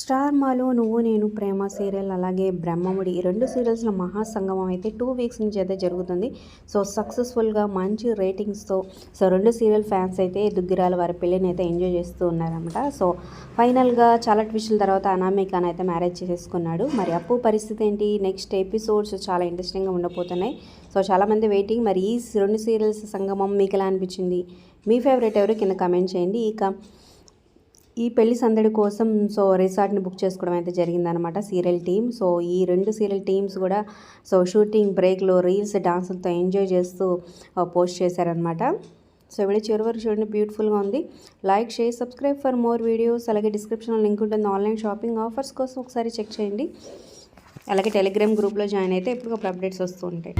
Star మాలో నువ్వు నేను ప్రేమ సీరియల్ అలాగే బ్రహ్మముడి ఈ రెండు సీరియల్స్లో మహాసంగమం అయితే 2 వీక్స్ నుంచి అయితే జరుగుతుంది. సో సక్సెస్ఫుల్గా మంచి రేటింగ్స్తో రెండు సీరియల్ ఫ్యాన్స్ అయితే దుగ్గిరాల వారి పెళ్ళిని అయితే ఎంజాయ్ చేస్తూ ఉన్నారన్నమాట. సో ఫైనల్గా చాలా ట్విస్టుల తర్వాత అనామికను అయితే మ్యారేజ్ చేసేసుకున్నాడు. మరి అప్పు పరిస్థితి ఏంటి, నెక్స్ట్ ఎపిసోడ్స్ చాలా ఇంట్రెస్టింగ్గా ఉండబోతున్నాయి. సో చాలామంది వెయిటింగ్. మరి ఈ రెండు సీరియల్స్ సంగమం మీకు ఎలా అనిపించింది, మీ ఫేవరెట్ ఎవరు కింద కమెంట్ చేయండి. ఇక ఈ పెళ్లి సందడి కోసం రిసార్ట్ని బుక్ చేసుకోవడం అయితే జరిగిందనమాట సీరియల్ టీమ్. సో ఈ రెండు సీరియల్ టీమ్స్ కూడా షూటింగ్ బ్రేక్లో రీల్స్ డాన్సులతో ఎంజాయ్ చేస్తూ పోస్ట్ చేశారనమాట. సో వీడియో చివరి వరకు చూడండి, బ్యూటిఫుల్గా ఉంది. Like, share, subscribe for more videos. అలాగే డిస్క్రిప్షన్లో లింక్ ఉంటుంది, ఆన్లైన్ షాపింగ్ ఆఫర్స్ కోసం ఒకసారి చెక్ చేయండి. అలాగే టెలిగ్రామ్ గ్రూప్లో జాయిన్ అయితే ఎప్పటికప్పుడు అప్డేట్స్ వస్తూ ఉంటాయి.